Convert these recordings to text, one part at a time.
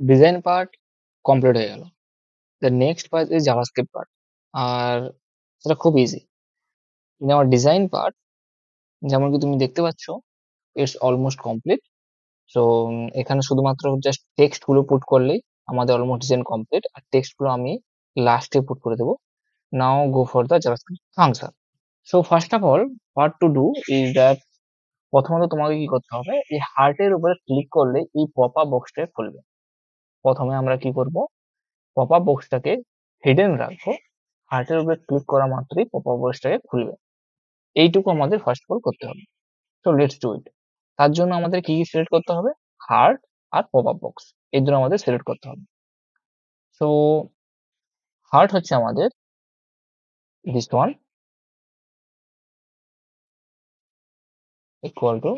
Design part complete হয়ে গেল। The next part is JavaScript part. আর সেটা খুব easy. In our design part, যেমন কি তুমি দেখতে পাচ্ছ, ইটস অলমোস্ট কমপ্লিট। সো এখানে শুধুমাত্র জাস্ট টেক্সট গুলো পুট করলেই আমাদের অলমোস্ট ডিজাইন কমপ্লিট। আর টেক্সট গুলো আমি লাস্টে পুট করে দেবো। Now go for the JavaScript function. So first of all, what to do is that, প্রথমত তোমাকে কি করতে হবে, এই হার্টের উপরে ক্লিক করলে এই পপ আপ বক্সটা খুলবে। প্রথমে আমরা কি করব, পপ আপ বক্সটাকে হিডেন রাখবো। হার্টের উপরে ক্লিক করা মাত্রই পপ আপ বক্সটাকে খুলবে। এইটুকু আমাদের ফার্স্ট অফ অল করতে হবে। So let's do it. তার জন্য আমাদের কি কি সিলেক্ট করতে হবে, হার্ট আর পপ আপ বক্স, এই দুটো আমাদের সিলেক্ট করতে হবে। সো হার্ট হচ্ছে আমাদের this one, equal to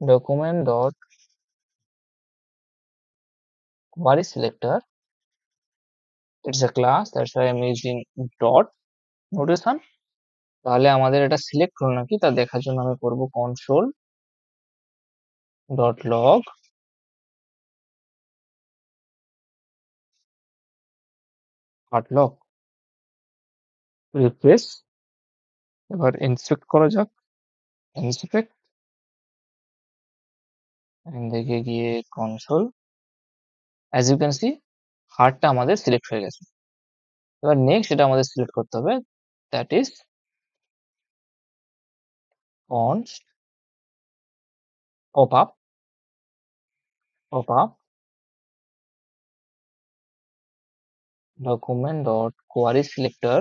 document dot query selector. It's a class, that's why I'm using dot notation. তাহলে আমাদের এটা সিলেক্ট হলো নাকি তা দেখার জন্য আমি করব console dot log heart log, refresh. এবার ইন্সপেক্ট করা যাক, ইন্সপেক্ট, দেখে গিয়ে console. As you can see, হার্টটা আমাদের সিলেক্ট হয়ে গেছে। এবার নেক্সট এটা আমাদের সিলেক্ট করতে হবে, that is const pop up, pop up document dot query selector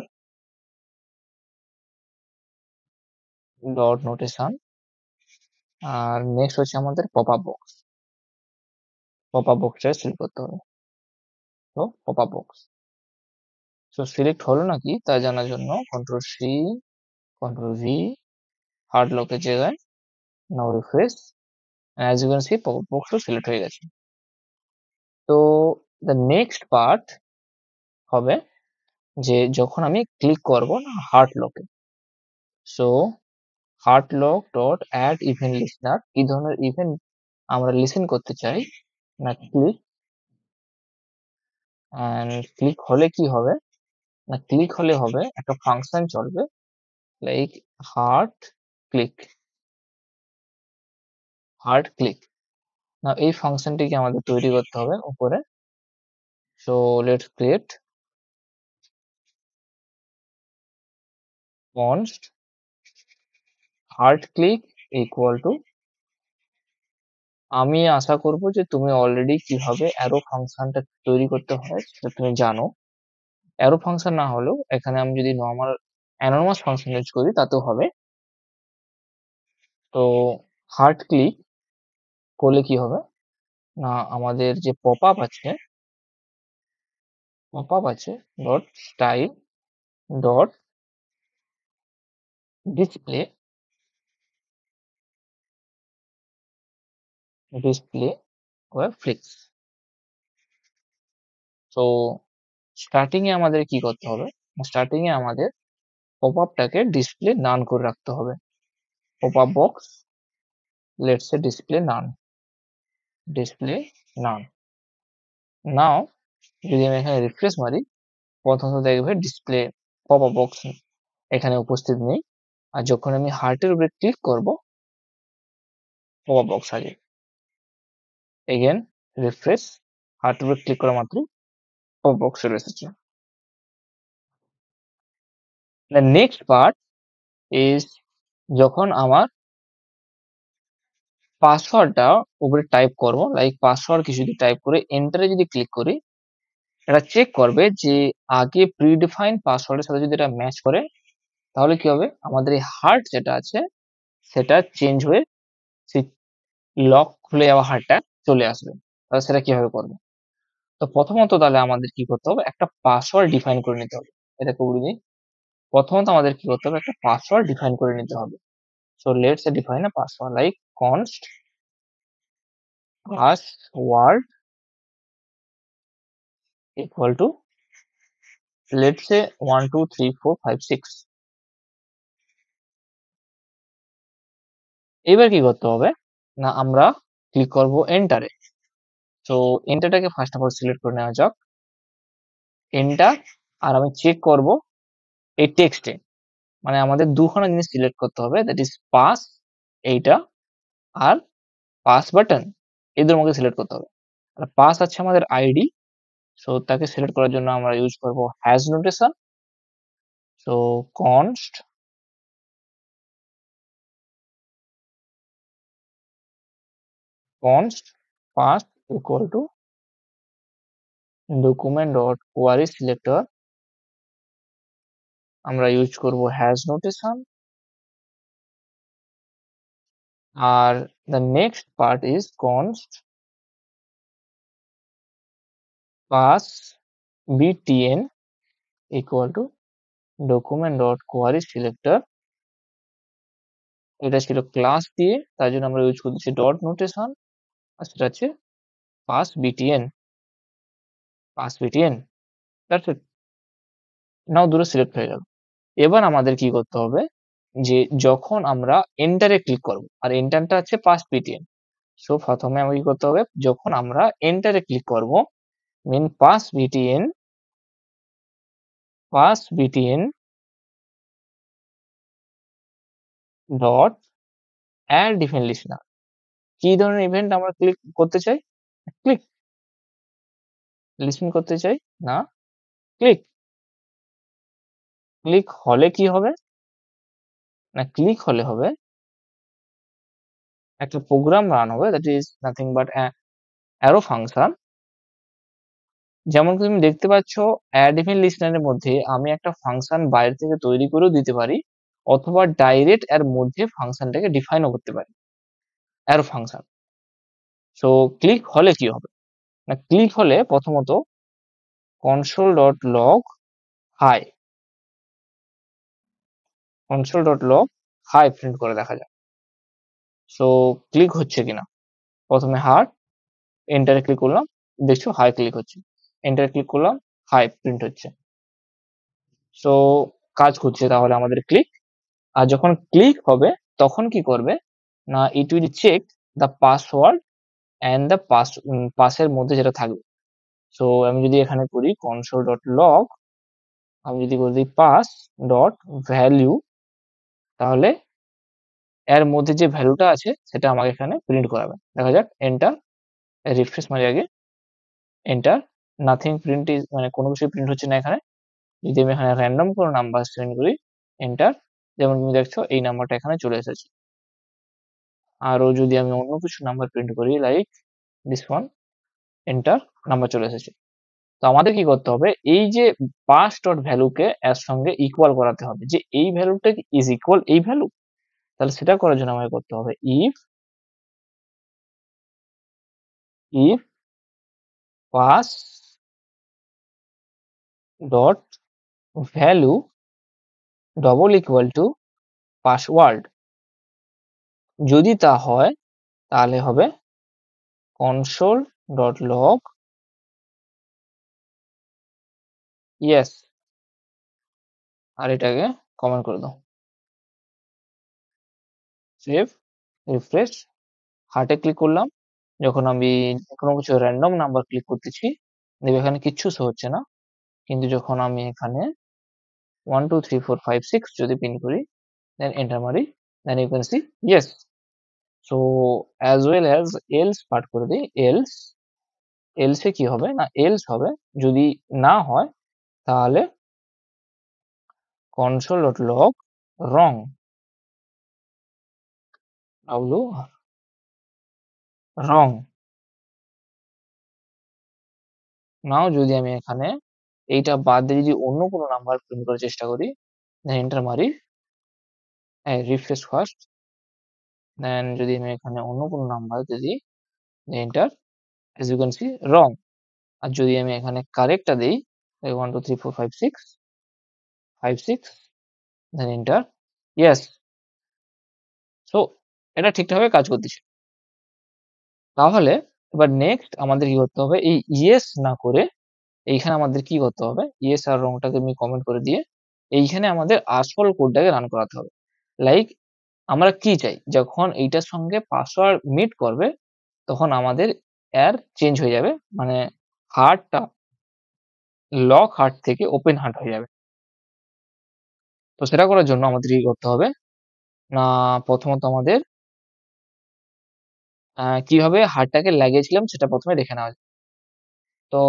dot notation। আর নেক্সট হচ্ছে আমাদের pop up box, pop up বক্সটা সিলেক্ট করতে হবে। তো pop up box, so select হলো নাকি তা জানার জন্য control C, control V, hard লকের জায়গায় now refresh. As you can see pop up বক্সও সিলেক্ট হয়ে গেছে। তো দ্য নেক্সট পার্ট হবে যে যখন আমি ক্লিক করব না হার্ট লকে, so heart lock dot add event listener, কি ধরনের ইভেন্ট আমরা লিসেন করতে চাই না ক্লিক। অ্যান্ড ক্লিক হলে কি হবে, না ক্লিক হলে হবে একটা ফাংশন চলবে, like heart click, heart click. না এই ফাংশনটিকে আমাদের তৈরি করতে হবে উপরে। So let's create const heart click equal to, আমি আশা করব যে তুমি অলরেডি কিভাবে অ্যারো ফাংশনটা তৈরি করতে হয় সেটা তুমি জানো। অ্যারো ফাংশন না হলেও এখানে আমি যদি নর্মাল অ্যানোনিমাস ফাংশন ইউজ করি তাতেও হবে। তো হার্ট ক্লিক করলে কি হবে, না আমাদের যে পপ আপ আছে, পপ আপ আছে dot style dot display, display or flex. তো স্টার্টিং এ আমাদের কি করতে হবে, স্টার্টিং এ আমাদের পপ আপটাকে ডিসপ্লে নান করে রাখতে হবে। Pop up box, let's say display none, display none. Now যদি আমি এখানে রিফ্রেশ মারি, প্রথমত দেখবে ডিসপ্লে পপ আপ বক্স এখানে উপস্থিত নেই। আর যখন আমি হার্টের উপরে ক্লিক করব, পপ আপ বক্স আসবে। এগেন রিফ্রেশ, হার্টের উপরে ক্লিক করা মাত্রই পপ আপ বক্স চলে এসেছে। দ্য নেক্সট পার্ট ইজ, যখন আমার পাসওয়ার্ডটা উপরে টাইপ করব, লাইক পাসওয়ার্ড কিছু যদি টাইপ করে এন্টারে যদি ক্লিক করি, এটা চেক করবে যে আগে প্রিডিফাইন পাসওয়ার্ডের সাথে যদি এটা ম্যাচ করে, তাহলে কি হবে, আমাদের এই হার্ট যেটা আছে সেটা চেঞ্জ হয়ে সেই লক খুলে যাওয়া হার্টটা চলে আসবে। তাহলে সেটা কিভাবে করবো, তো প্রথমত তাহলে আমাদের কি করতে হবে, একটা পাসওয়ার্ড ডিফাইন করে নিতে হবে। এটাকে বলে দিই, প্রথমত আমাদের কি করতে হবে, একটা পাসওয়ার্ড ডিফাইন করে নিতে হবে। So let's define a password like const password equal to, let's say 1 2 3 4 5 6। এবার কি করতে হবে, না আমরা ক্লিক করব এন্টারে। সো এন্টারটাকে ফার্স্ট অফ অল সিলেক্ট করে নেওয়া যাক, এন্টার। আর আমি চেক করব এই টেক্সটে, মানে আমাদের দুখানা জিনিস সিলেক্ট করতে হবে, দ্যাট ইজ পাস এইটা আর পাস বাটন, এদের মধ্যে সিলেক্ট করতে হবে। আর পাস আছে আমাদের আইডি, সো তাকে সিলেক্ট করার জন্য আমরা ইউজ করব hash notation. So const pass equal to document dot query selector, আমরা ইউজ করব হ্যাজ নোটেশন। আর the next part is const pass btn equal to document dot query selector, এটা ছিল ক্লাস দিয়ে, তার জন্য আমরা ইউজ করতেছি ডট নোটেশন, আর সেটা হচ্ছে পাস বিটিএন, দ্যাটস ইট। নাও দুটো সিলেক্ট হয়ে গেল। এবার আমাদের কি করতে হবে, যে যখন আমরা এন্টারে ক্লিক করব, আর এন্টারটা হচ্ছে পাস বিটিএন, সো প্রথমে আমাকে কি করতে হবে, যখন আমরা এন্টারে ক্লিক করব, main pass BTN dot add different listener, কি ধরনের ইভেন্ট আমরা ক্লিক করতে চাই, ক্লিক, লিসেন করতে চাই না, ক্লিক। ক্লিক হলে কি হবে না, ক্লিক হলে হবে একটা প্রোগ্রাম রান হবে, that is nothing but arrow function. যেমন তুমি দেখতে পাচ্ছ অ্যাড ইভেন্ট লিস্টেনারের মধ্যে আমি একটা ফাংশন বাইরে থেকে তৈরি করেও দিতে পারি, অথবা ডাইরেক্ট এর মধ্যে ফাংশনটাকে ডিফাইনও করতে পারি, অ্যারো ফাংশন। সো ক্লিক হলে কি হবে না, ক্লিক হলে প্রথমত console.log high, console.log high print করে দেখা যায়। সো ক্লিক হচ্ছে কিনা, প্রথমে হার্ট, এন্টারে ক্লিক করলাম, দেখছো হাই ক্লিক হচ্ছে, এন্টারে ক্লিক করলাম, হাই প্রিন্ট হচ্ছে। সো কাজ করছে তাহলে আমাদের ক্লিক। আর যখন ক্লিক হবে তখন কি করবে না, it will check the password and the পাসের মধ্যে যেটা থাকবে। সো আমি যদি এখানে করি console.log, আমি যদি করি পাস ডট ভ্যালু, তাহলে এর মধ্যে যে ভ্যালুটা আছে সেটা আমাকে এখানে প্রিন্ট করাবে। দেখা যাক, এন্টার, রিফ্রেশ মারি আগে, এন্টার, নাথিং প্রিন্ট ইজ, মানে কোনো কিছু প্রিন্ট হচ্ছে না এখানে। যদি আমি এখানে র্যান্ডম কোনো নাম্বার সেন্ড করি, এন্টার, যেমন তুমি দেখছো এই নাম্বারটা এখানে চলে এসেছে। আরও যদি আমি অন্য কিছু নাম্বার প্রিন্ট করি like this one, enter, number চলে এসেছে। তো আমাদের কি করতে হবে, এই যে পাস ডট ভ্যালুকে এর সঙ্গে ইকুয়াল করাতে হবে, যে এই ভ্যালুটা ইজ ইকুয়াল এই ভ্যালু, তাহলে সেটা করার জন্য আমাকে করতে হবে if pass dot value double equal to password. যদি তা হয় তাহলে হবে console.log ইয়েস, আর এটাকে কমেন্ট করে দাও, সেভ, রিফ্রেশ, হার্টে ক্লিক করলাম। যখন আমি কোনো কিছু র্যান্ডম নাম্বার ক্লিক করতেছি, দেখবে এখানে কিচ্ছু শো হচ্ছে না, কিন্তু যখন আমি এখানে 1 2 3 4 5 6 যদি প্রিন্ট করি, দেন এন্টার মারি, then you can see yes. So as well as else part করে দিই, এলসে কি হবে না, এলস হবে যদি না হয় তাহলে console.log wrong, wrong। নাও যদি আমি এখানে এইটা বাদ দিয়ে যদি অন্য কোনো নাম্বার প্রিন্ট করার চেষ্টা করি, দেন এন্টার মারি, রিফ্রেশ ফার্স্ট, দেন যদি আমি এখানে অন্য কোনো নাম্বার যদি enter, as you can see wrong। আর যদি আমি এখানে কারেক্টটা দিই 1 2 3 4 5 6 5 6, দেন এন্টার, ইয়েস। সো এটা ঠিকঠাকভাবে কাজ করতেছে। তাহলে এবার নেক্সট আমাদের কি করতে হবে, এই ইয়েস না করে এইখানে আমাদের কি করতে হবে, ইয়েস আর রংটাকে আমি কমেন্ট করে দিয়ে এইখানে আমাদের আসল কোডটাকে রান করাতে হবে। লাইক আমরা কি চাই, যখন এইটার সঙ্গে পাসওয়ার্ড মিট করবে তখন আমাদের এর চেঞ্জ হয়ে যাবে, মানে হার্টটা লক হার্ট থেকে ওপেন হার্ট হয়ে যাবে। তো সেটা করার জন্য আমাদের কি করতে হবে না, প্রথমত আমাদের কিভাবে হার্টটাকে লাগিয়েছিলাম সেটা প্রথমে দেখে নেওয়া যাক। তো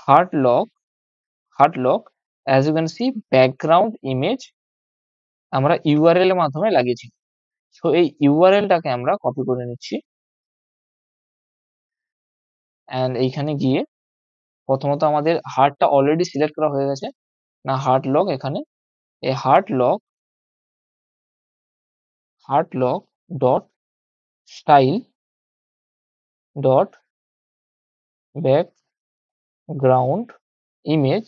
heart lock, as you can see background image আমরা ইউআরএল এর মাধ্যমে লাগিয়েছি। সো এই ইউআরএলটাকে আমরা কপি করে নিচ্ছি, অ্যান্ড এইখানে গিয়ে প্রথমত আমাদের হার্টটা অলরেডি সিলেক্ট করা হয়ে গেছে না, হার্ট লক এখানে এই heart lock dot style dot background image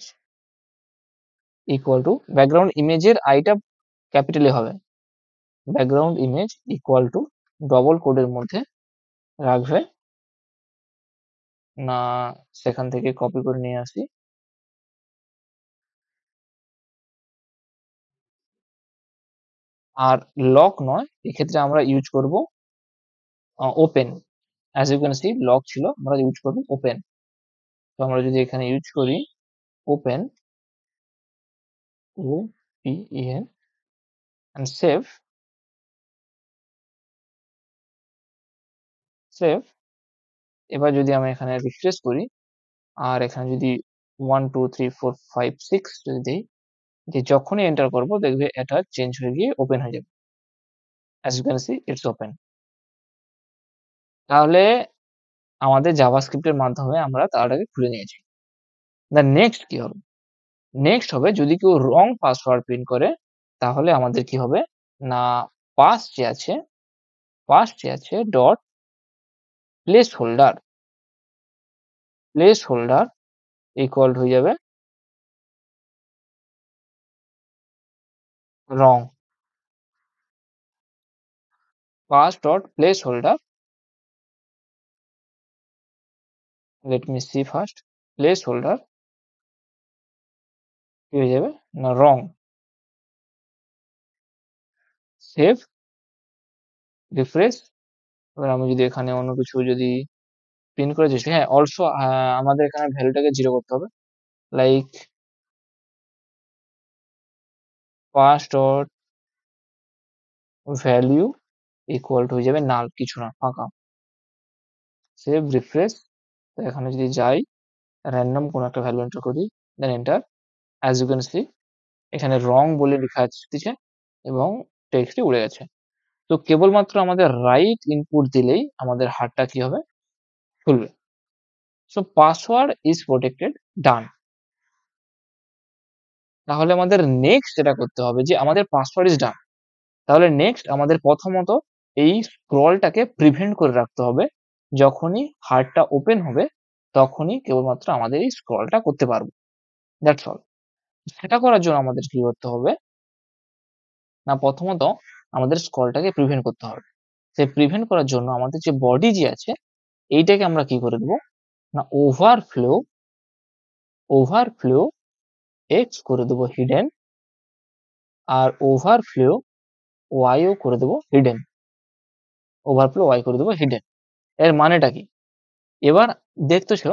equal to, background ইমেজের আইটা ক্যাপিটালে হবে, background image equal to double কোডের মধ্যে রাখবে না, সেখান থেকে কপি করে নিয়ে আসি, আর লক নয়, এক্ষেত্রে আমরা ইউজ করব open. As you can see lock ছিল, আমরা ইউজ করব ওপেন। তো আমরা যদি এখানে ইউজ করি open, O P E N, and save. এবার যদি আমি এখানে রিফ্রেশ করি আর এখানে যদি 1 2 3 4 5 6 যদি দিই, যে যখনই এন্টার করব দেখবে এটা চেঞ্জ হয়ে গিয়ে ওপেন হয়ে যাবে। As you can see it's open. তাহলে আমাদের জাভাস্ক্রিপ্টের মাধ্যমে আমরা তালাটাকে খুলে নিয়েছি। দ্য নেক্সট কি হবে, নেক্সট হবে যদি কেউ রং পাসওয়ার্ড প্রিন্ট করে, তাহলে আমাদের কি হবে না, পাস যে আছে ডট প্লেস হোল্ডার ইকুয়াল হয়ে যাবে wrong, pass dot placeholder, let me see first, placeholder কি হয়ে যাবে না রং, সেভ, রিফ্রেশ। এবার আমি যদি এখানে অন্য কিছু যদি প্রিন্ট করে চেষ্টা, হ্যাঁ অলসো আমাদের এখানে ভ্যালুটাকে 0 করতে হবে, like pass dot value equal to হয়ে যাবে নাল, কিছু না, ফাঁকা। Save, refresh. তো এখানে যদি যাই র্যান্ডম কোনো একটা ভ্যালু এন্টার করি, then enter, as you can see এখানে রং বলে লেখা আসছে এবং টেক্সটটি উড়ে গেছে। তো কেবলমাত্র আমাদের রাইট ইনপুট দিলেই আমাদের হার্টটা কি হবে, খুলবে। সো পাসওয়ার্ড ইজ প্রোটেক্টেড, ডান। তাহলে আমাদের নেক্সট যেটা করতে হবে, যে আমাদের পাসওয়ার্ড ইজ ডান, তাহলে নেক্সট আমাদের প্রথমত এই স্ক্রলটাকে প্রিভেন্ট করে রাখতে হবে, যখনই হার্টটা ওপেন হবে তখনই কেবলমাত্র আমাদের এই স্ক্রলটা করতে পারবো, দ্যাটস অল। সেটা করার জন্য আমাদের কি করতে হবে না, প্রথমত আমাদের স্ক্রলটাকে প্রিভেন্ট করতে হবে। সেই প্রিভেন্ট করার জন্য আমাদের যে বডি যে আছে এইটাকে আমরা কি করে দেবো না, ওভারফ্লো এক্স করে দেবো হিডেন, আর ওভারফ্লো ওয়াইও করে দেবো হিডেন, ওভারফ্লো ওয়াই করে দেবো হিডেন। এর মানেটা কি, এবার দেখতেছো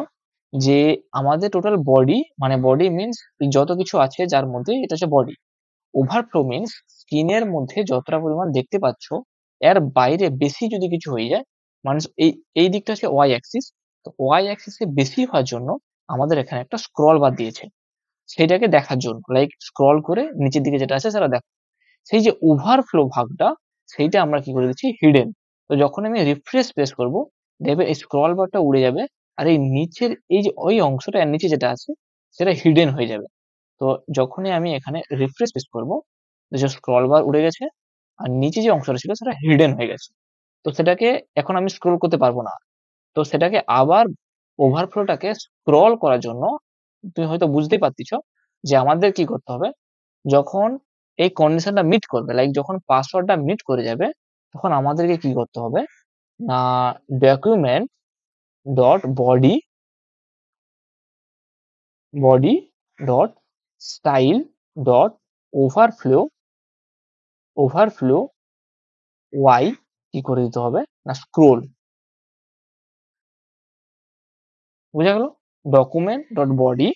যে আমাদের টোটাল বডি, মানে বডি মিনস যত কিছু আছে যার মধ্যে এটা হচ্ছে বডি, ওভারফ্লো মিনস স্কিনের মধ্যে যতটা পরিমাণ দেখতে পাচ্ছ এর বাইরে বেশি যদি কিছু হয়ে যায়, মানে এই এই দিকটা হচ্ছে ওয়াই অ্যাক্সিস, তো ওয়াই অ্যাক্সিসে বেশি হওয়ার জন্য আমাদের এখানে একটা স্ক্রল বার দিয়েছে, সেটাকে দেখার জন্য, লাইক স্ক্রল করে নিচের দিকে যেটা আছে সেটা দেখো, সেই যে ওভারফ্লো ভাগটা সেইটা আমরা কি করে দিচ্ছি হিডেন। তো যখন আমি রিফ্রেশ প্রেস করব দেখবে এই স্ক্রল বারটা উড়ে যাবে, আর এই নিচের এই যে ওই অংশটা এর নিচে যেটা আছে সেটা হিডেন হয়ে যাবে। তো যখনই আমি এখানে রিফ্রেশ প্রেস করবো, যে স্ক্রল বার উড়ে গেছে আর নিচে যে অংশটা ছিল সেটা হিডেন হয়ে গেছে। তো সেটাকে এখন আমি স্ক্রল করতে পারবো না। তো সেটাকে আবার ওভারফ্লোটাকে স্ক্রল করার জন্য তুমি হয়তো বুঝতেই পারতেছ যে আমাদের কি করতে হবে, যখন এই কন্ডিশনটা মিট করবে, লাইক যখন পাসওয়ার্ডটা মিট করে যাবে তখন আমাদেরকে কি করতে হবে না, document dot body dot style dot overflow Y কি করে দিতে হবে না স্ক্রোল, বুঝা গেল? Document dot body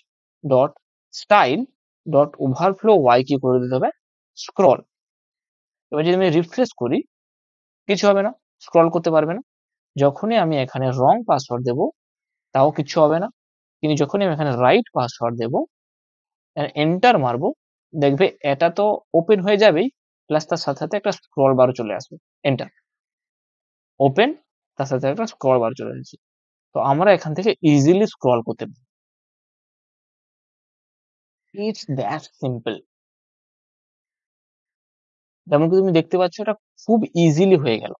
dot style dot overflow Y কি করে দিতে হবে, স্ক্রল। এবার যদি আমি রিফ্রেশ করি, কিছু হবে না, স্ক্রল করতে পারবে না। যখনই আমি এখানে রং পাসওয়ার্ড দেব, তাও কিচ্ছু হবে না। কিন্তু যখনই আমি এখানে রাইট পাসওয়ার্ড দেব, এন্টার মারবো, দেখবে এটা তো ওপেন হয়ে যাবেই, প্লাস তার সাথে সাথে একটা স্ক্রল বার চলে আসবে। এন্টার, ওপেন, তার সাথে একটা স্ক্রল বার চলে আসছে। তো আমরা এখান থেকে ইজিলি স্ক্রল করতে পারি। It's that simple. যেমন কি তুমি দেখতে পাচ্ছ, এটা খুব ইজিলি হয়ে গেল।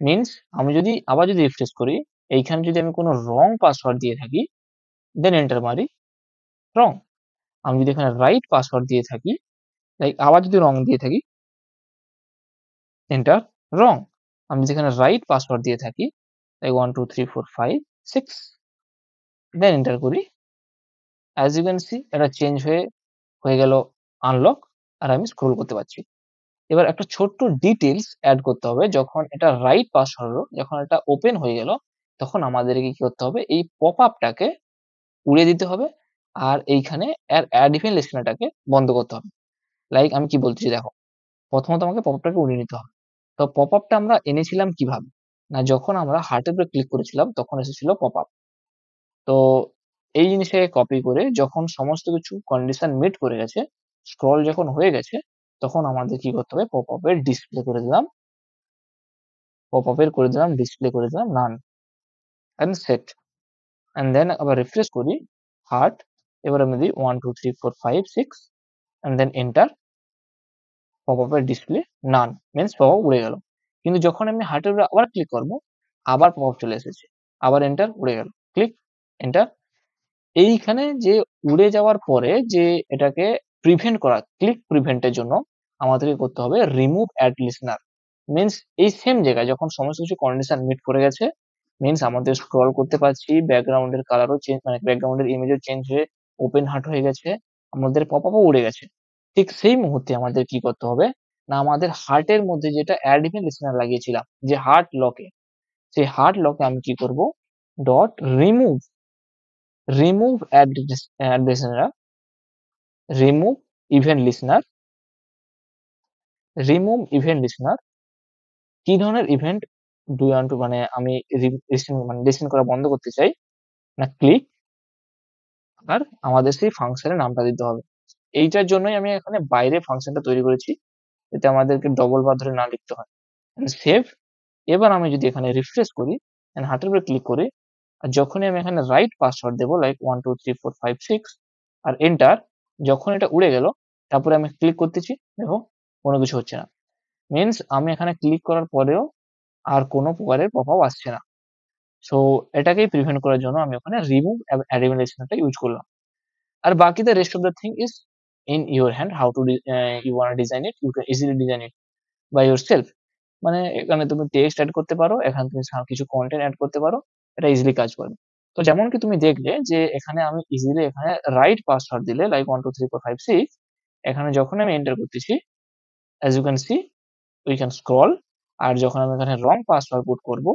মিনস আমি যদি আবার যদি রিফ্রেশ করি, এইখানে যদি আমি কোনো রং পাসওয়ার্ড দিয়ে থাকি, দেন এন্টার মারি, রং। আমি যদি এখানে রাইট পাসওয়ার্ড দিয়ে থাকি, লাইক আবার যদি রং দিয়ে থাকি, এন্টার, রং। আমি যেখানে রাইট পাসওয়ার্ড দিয়ে থাকি, লাইক 1 2 3 4 5 6, দেন এন্টার করি, অ্যাজ ইউ ক্যান সি এটা চেঞ্জ হয়ে গেল আনলক, আর আমি স্ক্রল করতে পারছি। এবার একটা ছোট্ট ডিটেলস অ্যাড করতে হবে। যখন এটা রাইট পাসওয়ার্ড হলো, যখন এটা ওপেন হয়ে গেল, তখন আমাদেরকে কি করতে হবে, এই পপ আপটাকে উড়িয়ে দিতে হবে, আর এইখানে অ্যাড ইভেন্ট লিস্টেনারটাকে বন্ধ করতে হবে। লাইক আমি কি বলতেছি দেখো, প্রথমত আমাকে পপ আপটাকে উড়িয়ে নিতে হবে। তো পপ আপটা আমরা এনেছিলাম কিভাবে, না যখন আমরা হার্টের উপরে ক্লিক করেছিলাম তখন এসেছিল পপ আপ। তো এই জিনিসটাকে কপি করে যখন সমস্ত কিছু কন্ডিশন মিট করে গেছে, স্ক্রল যখন হয়ে গেছে, তখন আমাদের কি করতে হবে, পপ আপের ডিসপ্লে করে দিলাম, পপ আপের করে দিলাম ডিসপ্লে করে দিলাম নান, এন্ড সেট। এন্ড দেন আবার রিফ্রেশ করি, হার্ট। এবার আমি দিই 1 2 3 4 5 6, এন্ড দেন এন্টার, পপ আপের ডিসপ্লে নান, মিনস পপ আপ উড়ে গেল। কিন্তু যখন আমি হার্টের উপরে আবার ক্লিক করবো, আবার পপ আপ চলে এসেছে, আবার এন্টার, উড়ে গেল, ক্লিক, এন্টার। এইখানে যে উড়ে যাওয়ার পরে যে এটাকে প্রিভেন্ট করা, ক্লিক প্রিভেন্টের জন্য আমাদেরকে করতে হবে রিমুভ অ্যাড লিসনার। মিনস এই সেম জায়গায় যখন সমস্ত কিছু কন্ডিশন মিট করে গেছে, মিনস আমাদের স্ক্রল করতে পারছি, ব্যাকগ্রাউন্ডের কালারও চেঞ্জ, মানে ব্যাকগ্রাউন্ডের ইমেজও চেঞ্জ হয়ে ওপেন হার্ট হয়ে গেছে, আমাদের পপ আপও উড়ে গেছে, ঠিক সেই মুহূর্তে আমাদের কি করতে হবে, না আমাদের হার্টের মধ্যে যেটা অ্যাড ইভেন্ট লিসনার লাগিয়েছিলাম যে হার্ট লকে, সেই হার্ট লকে আমি কি করব, dot remove, remove add listener, remove event listener, remove event listener. কি ধরনের event do you want to, মানে আমি লিসেন করা বন্ধ করতে চাই, না ক্লিক, আর আমাদের সেই ফাংশনের নামটা দিতে হবে। এইটার জন্যই আমি এখানে বাইরে ফাংশনটা তৈরি করেছি, যাতে আমাদেরকে ডবল বার ধরে না লিখতে হয়। সেভ। এবার আমি যদি এখানে রিফ্রেশ করি, হার্টের উপরে ক্লিক করি, আর যখনই আমি এখানে রাইট পাসওয়ার্ড দেবো, লাইক 1 2 3 4 5 6, আর এন্টার, যখন এটা উড়ে গেল, তারপরে আমি ক্লিক করতেছি, দেখো কোনো কিছু হচ্ছে না। মিনস আমি এখানে ক্লিক করার পরেও আর কোনো প্রকারের পপ আপ আসছে না। সো এটাকেই প্রিভেন্ট করার জন্য আমি ওখানে রিমুভ অ্যানিমেশনটা ইউজ করলাম। আর বাকি the rest of the thing is in your hand, how to you want design it, you can easily design it by yourself. মানে এখানে তুমি টেক্সট অ্যাড করতে পারো, এখানে তুমি কিছু কন্টেন্ট অ্যাড করতে পারো, এটা ইজিলি কাজ করবে। তো যেমন কি তুমি দেখলে যে এখানে আমি ইজিলি এখানে রাইট পাসওয়ার্ড দিলে, লাইক 1 2 3 4 5 6, এখানে যখন আমি এন্টার করতেছি, as you can see we can scroll. আর যখন আমি এখানে রং পাসওয়ার্ড পুট করব,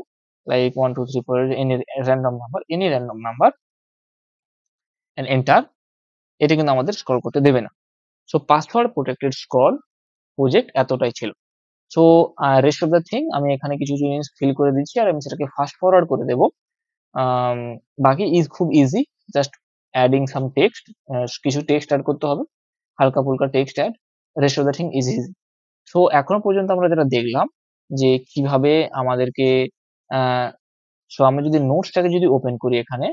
like 1 2 3 4 any random number, and enter, এটা কিন্তু আমাদের স্ক্রল করতে দেবে না। So password protected scroll project এতটাই ছিল। So rest of the thing আমি এখানে কিছু জিনিস ফিল করে দিচ্ছি, আর আমি সেটাকে ফাস্ট ফরওয়ার্ড করে দেবো। বাকি খুব easy, just adding some text, কিছু টেক্সট অ্যাড করতে হবে, হালকা ফুলকা text add, rest of the thing easy easy. So এখনো পর্যন্ত আমরা যেটা দেখলাম যে কিভাবে আমাদেরকে, সো আমি যদি নোটসটাকে যদি ওপেন করি এখানে,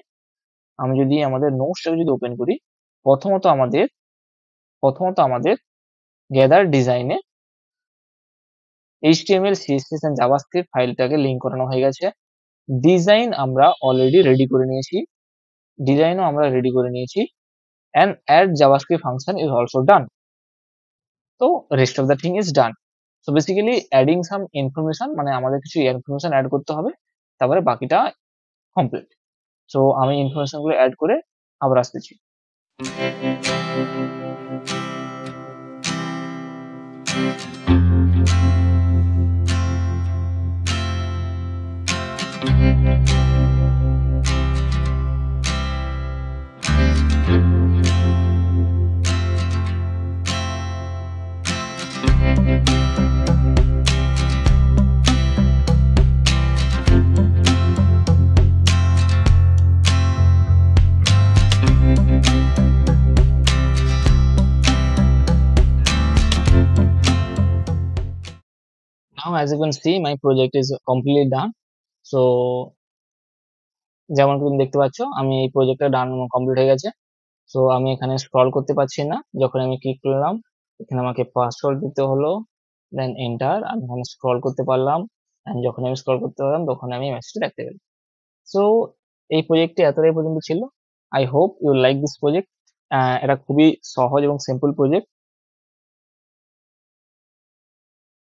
আমি যদি আমাদের নোটসটাকে যদি ওপেন করি, প্রথমত আমাদের প্রথমত আমাদের গ্যাদার ডিজাইনে HTML CSS এন্ড জাভাস্ক্রিপ্ট ফাইলটাকে লিঙ্ক করানো হয়ে গেছে। ডিজাইন আমরা অলরেডি রেডি করে নিয়েছি, ডিজাইনও আমরা রেডি করে নিয়েছি, and add JavaScript function is also done. তো rest of the thing is done. So basically adding some information, মানে আমাদের কিছু ইনফরমেশন অ্যাড করতে হবে, তারপরে বাকিটা কমপ্লিট। সো আমি ইনফরমেশন গুলো অ্যাড করে আবার আসতেছি। as you can see my project is completely done. So যেমন তুমি দেখতে পাচ্ছ আমি এই প্রজেক্টটা ডান কমপ্লিট হয়ে গেছে। সো আমি এখানে স্ক্রল করতে পারছি না, যখন আমি ক্লিক করলাম এখানে আমাকে পাসওয়ার্ড দিতে হলো, দেন এন্টার। আমি এখানে স্ক্রল করতে পারলাম, এন্ড যখন আমি স্ক্রল করতে পারলাম তখন আমি মেসেজটা দেখতে পেলাম। সো এই প্রজেক্টটি এতটাই পর্যন্ত ছিল। I hope you like this project. এটা খুবই সহজ এবং সিম্পল প্রজেক্ট।